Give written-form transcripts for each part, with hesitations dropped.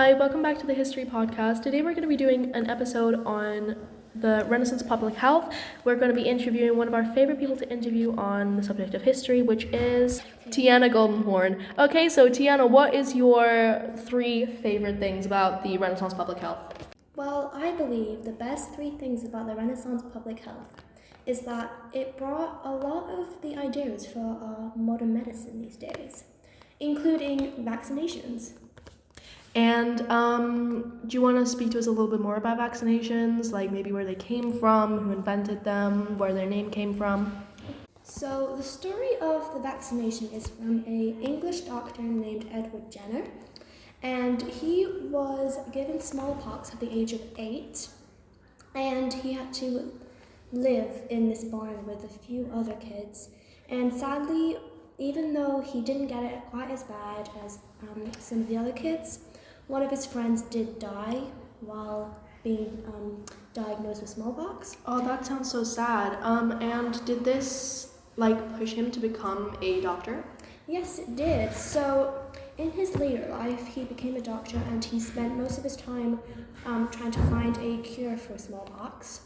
Hi, welcome back to the History Podcast. Today we're going to be doing an episode on the Renaissance public health. We're going to be interviewing one of our favorite people to interview on the subject of history, which is Tiana Goldenhorn. Okay, so Tiana, what is your 3 favorite things about the Renaissance public health? Well, I believe the best 3 things about the Renaissance public health is that it brought a lot of the ideas for modern medicine these days, including vaccinations. And do you want to speak to us a little bit more about vaccinations, like maybe where they came from, who invented them, where their name came from? So the story of the vaccination is from an English doctor named Edward Jenner, and he was given smallpox at the age of 8, and he had to live in this barn with a few other kids. And sadly, even though he didn't get it quite as bad as some of the other kids, one of his friends did die while being diagnosed with smallpox. Oh, that sounds so sad. And did this push him to become a doctor? Yes, it did. So in his later life, he became a doctor, and he spent most of his time trying to find a cure for smallpox.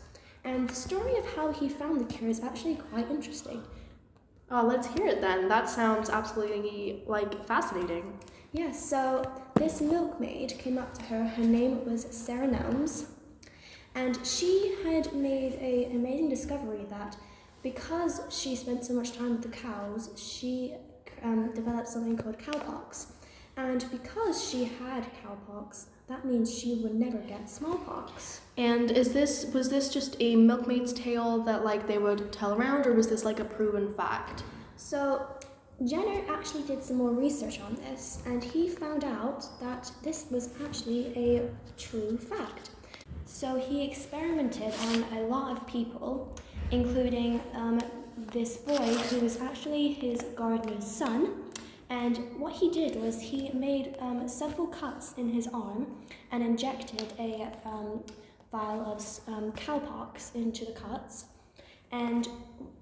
And the story of how he found the cure is actually quite interesting. Let's hear it then. That sounds absolutely fascinating. Yes, so this milkmaid came up to her. Her name was Sarah Nelms, and she had made an amazing discovery that because she spent so much time with the cows, she developed something called cowpox. And because she had cowpox, that means she would never get smallpox. And was this just a milkmaid's tale that they would tell around, or was this a proven fact? So Jenner actually did some more research on this, and he found out that this was actually a true fact. So he experimented on a lot of people, including this boy who was actually his gardener's son. And what he did was he made several cuts in his arm and injected a vial of cowpox into the cuts. And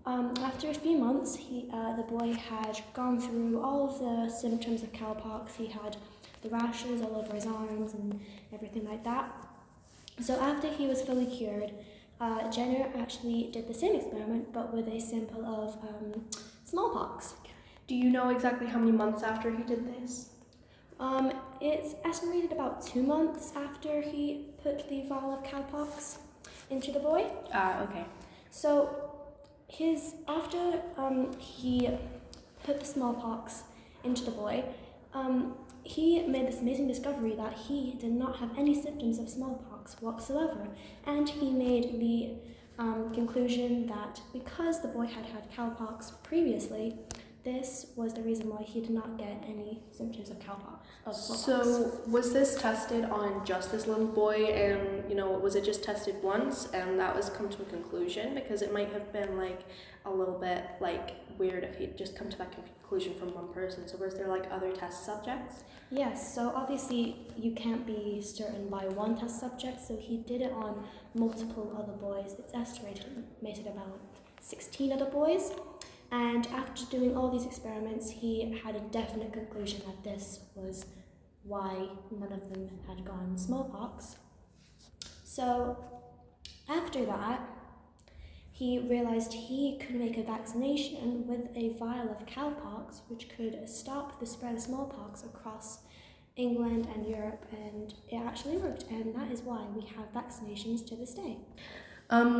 after a few months, the boy had gone through all of the symptoms of cowpox. He had the rashes all over his arms and everything like that. So after he was fully cured, Jenner actually did the same experiment, but with a sample of smallpox. Do you know exactly how many months after he did this? It's estimated about 2 months after he put the vial of cowpox into the boy. Okay. So after he put the smallpox into the boy, he made this amazing discovery that he did not have any symptoms of smallpox whatsoever, and he made the conclusion that because the boy had had cowpox previously, this was the reason why he did not get any symptoms of smallpox. So was this tested on just this little boy, and was it just tested once and that was come to a conclusion? Because it might have been a little bit weird if he'd just come to that conclusion from one person. So was there other test subjects? Yes, so obviously you can't be certain by one test subject, so he did it on multiple other boys. It's estimated about 16 other boys. And after doing all these experiments, he had a definite conclusion that this was why none of them had gotten smallpox. So after that, he realized he could make a vaccination with a vial of cowpox, which could stop the spread of smallpox across England and Europe, and it actually worked, and that is why we have vaccinations to this day.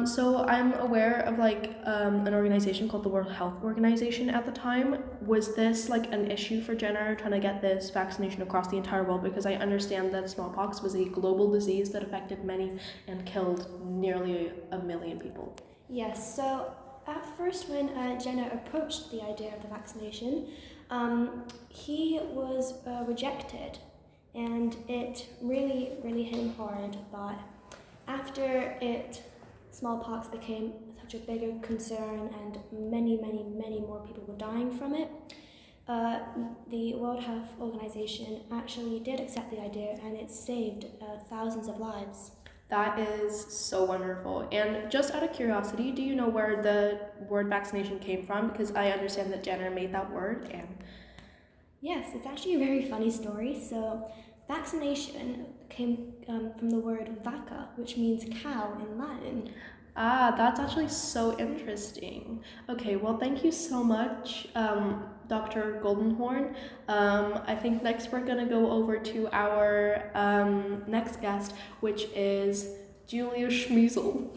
So I'm aware of an organization called the World Health Organization at the time. Was this an issue for Jenner trying to get this vaccination across the entire world? Because I understand that smallpox was a global disease that affected many and killed nearly 1 million people. Yes, so at first when Jenner approached the idea of the vaccination, he was rejected, and it really, really hit him hard. But after smallpox became such a bigger concern and many, many, many more people were dying from it, the World Health Organization actually did accept the idea, and it saved thousands of lives. That is so wonderful. And just out of curiosity, do you know where the word vaccination came from? Because I understand that Jenner made that word. And yes, it's actually a very funny story. So Vaccination came from the word vacca, which means cow in Latin. Ah, that's actually so interesting. Okay, well, thank you so much, Dr. Goldenhorn. I think next we're gonna go over to our next guest, which is Julia Schmeisel.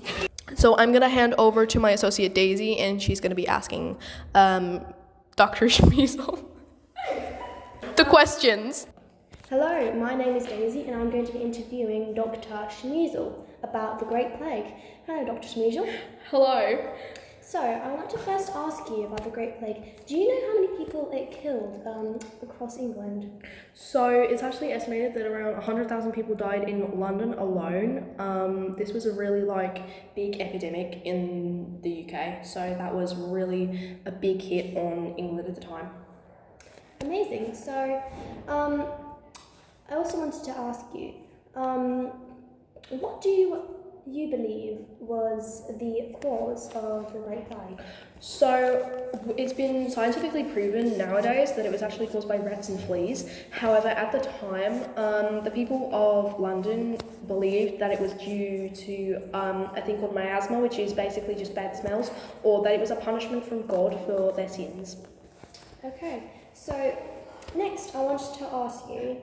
So I'm gonna hand over to my associate Daisy, and she's gonna be asking Dr. Schmeisel the questions. Hello, my name is Daisy and I'm going to be interviewing Dr. Schmeisel about the Great Plague. Hello, Dr. Schmeisel. Hello. So, I would like to first ask you about the Great Plague. Do you know how many people it killed across England? So it's actually estimated that around 100,000 people died in London alone. This was a really big epidemic in the UK, so that was really a big hit on England at the time. Amazing. So, I also wanted to ask you, what do you believe was the cause of the Great Plague? So it's been scientifically proven nowadays that it was actually caused by rats and fleas. However, at the time, the people of London believed that it was due to a thing called miasma, which is basically just bad smells, or that it was a punishment from God for their sins. Okay, so next I wanted to ask you,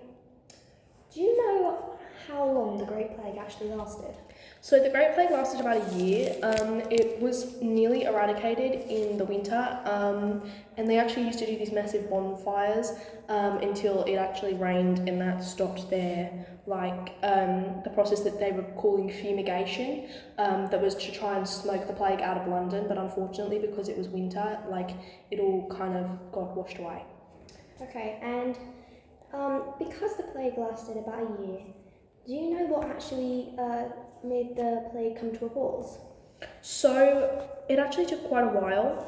do you know how long the Great Plague actually lasted? So the Great Plague lasted about a year. It was nearly eradicated in the winter, and they actually used to do these massive bonfires until it actually rained, and that stopped their the process that they were calling fumigation, that was to try and smoke the plague out of London. But unfortunately, because it was winter, it all kind of got washed away. Okay, and because the plague lasted about a year, do you know what actually made the plague come to a pause? So it actually took quite a while.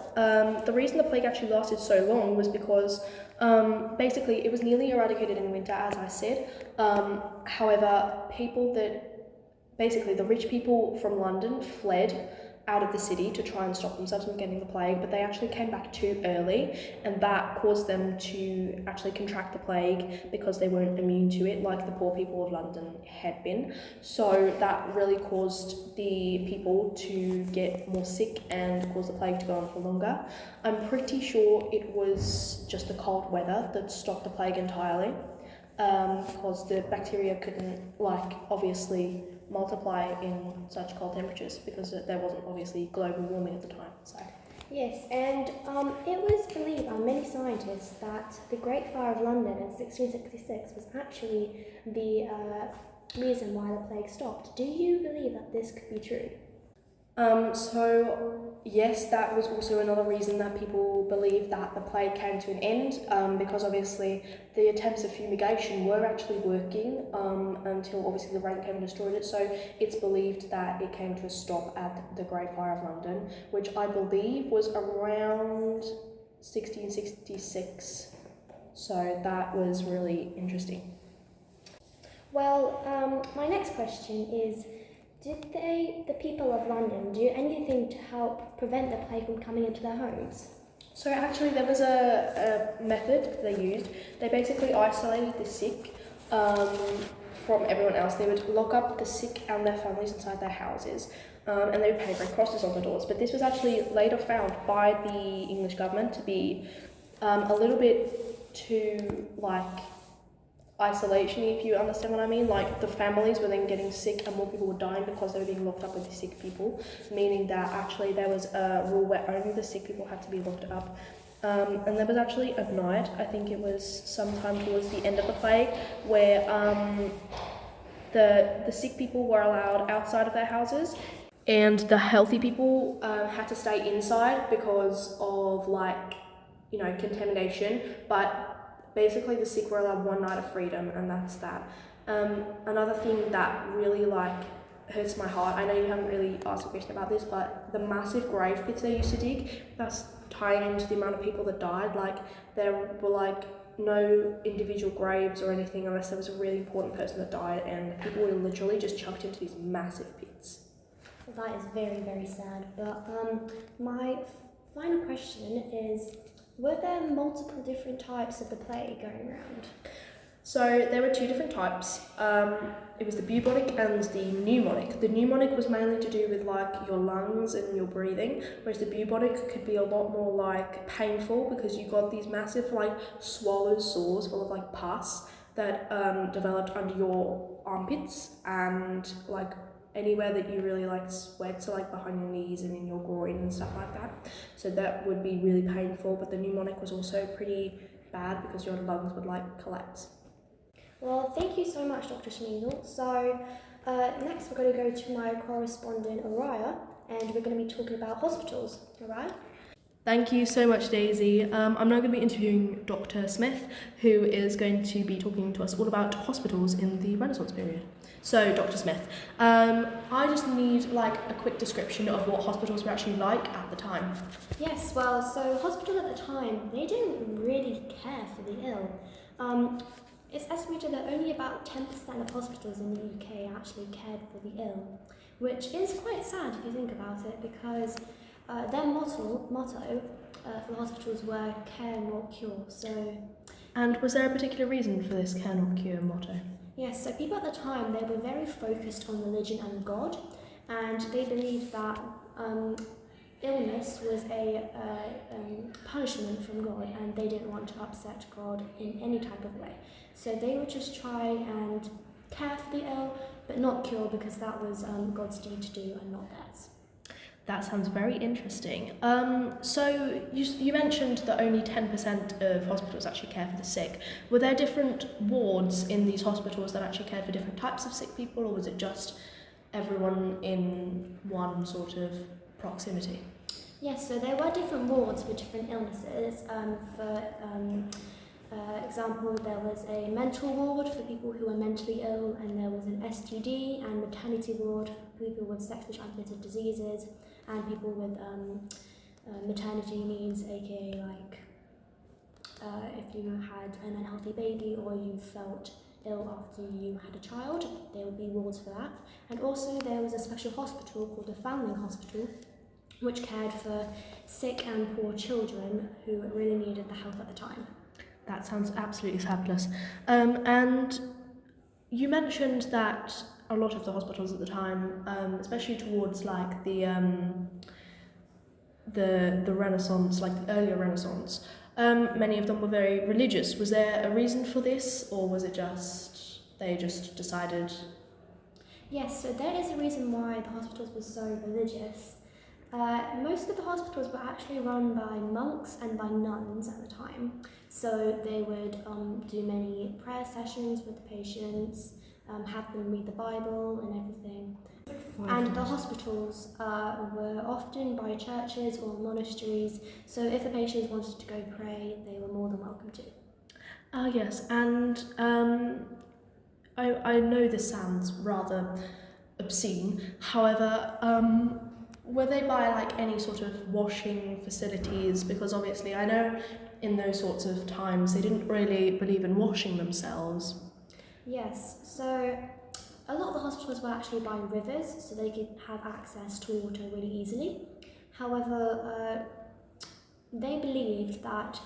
The reason the plague actually lasted so long was because basically it was nearly eradicated in winter, as I said. However, the rich people from London fled out of the city to try and stop themselves from getting the plague, but they actually came back too early, and that caused them to actually contract the plague because they weren't immune to it like the poor people of London had been. So that really caused the people to get more sick and caused the plague to go on for longer. I'm pretty sure it was just the cold weather that stopped the plague entirely, because the bacteria couldn't obviously multiply in such cold temperatures because there wasn't obviously global warming at the time. So yes, and it was believed by many scientists that the Great Fire of London in 1666 was actually the reason why the plague stopped. Do you believe that this could be true? So yes, that was also another reason that people believe that the plague came to an end, because obviously the attempts of fumigation were actually working until obviously the rain came and destroyed it. So it's believed that it came to a stop at the Great Fire of London, which I believe was around 1666. So that was really interesting. Well, my next question is, did the people of London do anything to help prevent the plague from coming into their homes? So actually there was a method they used. They basically isolated the sick from everyone else. They would lock up the sick and their families inside their houses, and they would paint red crosses on the doors. But this was actually later found by the English government to be a little bit too isolation, if you understand what I mean. The families were then getting sick and more people were dying because they were being locked up with the sick people, meaning that actually there was a rule where only the sick people had to be locked up. And there was actually a night, I think it was sometime towards the end of the plague, where the sick people were allowed outside of their houses and the healthy people had to stay inside because of contamination. But basically the sick were allowed one night of freedom, and that's that. Another thing that really hurts my heart, I know you haven't really asked a question about this, but the massive grave pits they used to dig, that's tying into the amount of people that died. There were no individual graves or anything unless there was a really important person that died, and people were literally just chucked into these massive pits. That is very, very sad. But my final question is, were there multiple different types of the plague going around? So there were two different types. It was the bubonic and the pneumonic. The pneumonic was mainly to do with like your lungs and your breathing, whereas the bubonic could be a lot more like painful because you got these massive like swollen sores full of like pus that developed under your armpits and like anywhere that you really like sweat, so like behind your knees and in your groin and stuff like that. So that would be really painful, but the pneumonic was also pretty bad because your lungs would like collapse. Well, thank you so much, Dr. Schneidel. So next we're going to go to my correspondent, Araya, and we're going to be talking about hospitals. Araya? Thank you so much, Daisy. I'm now going to be interviewing Dr. Smith, who is going to be talking to us all about hospitals in the Renaissance period. So, Dr. Smith, I just need like a quick description of what hospitals were actually like at the time. Yes, well, so hospitals at the time, they didn't really care for the ill. It's estimated that only about 10% of hospitals in the UK actually cared for the ill, which is quite sad if you think about it, because their motto for the hospitals were care not cure. And was there a particular reason for this care not cure motto? Yes, so people at the time, they were very focused on religion and God, and they believed that illness was a punishment from God, and they didn't want to upset God in any type of way. So they would just try and care for the ill, but not cure, because that was God's deed to do and not theirs. That sounds very interesting. So you mentioned that only 10% of hospitals actually care for the sick. Were there different wards in these hospitals that actually cared for different types of sick people, or was it just everyone in one sort of proximity? Yes, so there were different wards for different illnesses. For example, there was a mental ward for people who were mentally ill, and there was an STD and maternity ward for people with sexually transmitted diseases and people with maternity needs, aka like if you had an unhealthy baby or you felt ill after you had a child, there would be wards for that. And also there was a special hospital called the Foundling Hospital, which cared for sick and poor children who really needed the help at the time. That sounds absolutely fabulous. And you mentioned that a lot of the hospitals at the time, especially towards like the Renaissance, like the earlier Renaissance, many of them were very religious. Was there a reason for this, or was it just they just decided? Yes, so there is a reason why the hospitals were so religious. Most of the hospitals were actually run by monks and by nuns at the time. So they would do many prayer sessions with the patients, have them read the Bible and everything. And the hospitals were often by churches or monasteries, so if the patients wanted to go pray, they were more than welcome to. Yes, and I know this sounds rather obscene, however, were they by like any sort of washing facilities? Because obviously I know in those sorts of times they didn't really believe in washing themselves. Yes, so a lot of the hospitals were actually by rivers, so they could have access to water really easily. However, they believed that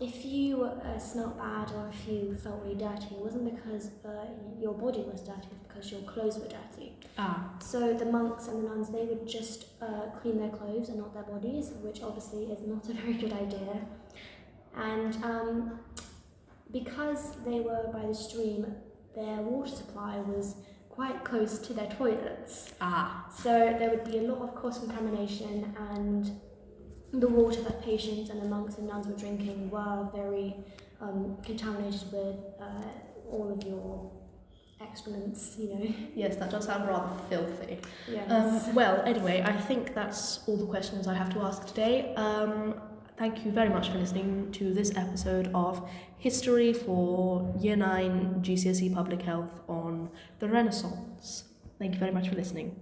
if you smelt bad or if you felt really dirty, it wasn't because your body was dirty, it was because your clothes were dirty. So the monks and the nuns, they would just clean their clothes and not their bodies, which obviously is not a very good idea. And because they were by the stream, their water supply was quite close to their toilets. So there would be a lot of cross-contamination, and the water that patients and the monks and nuns were drinking were very contaminated with all of your excrements, you know. Yes, that does sound rather filthy. Yes. Well, anyway, I think that's all the questions I have to ask today. Thank you very much for listening to this episode of History for Year 9 GCSE Public Health on the Renaissance. Thank you very much for listening.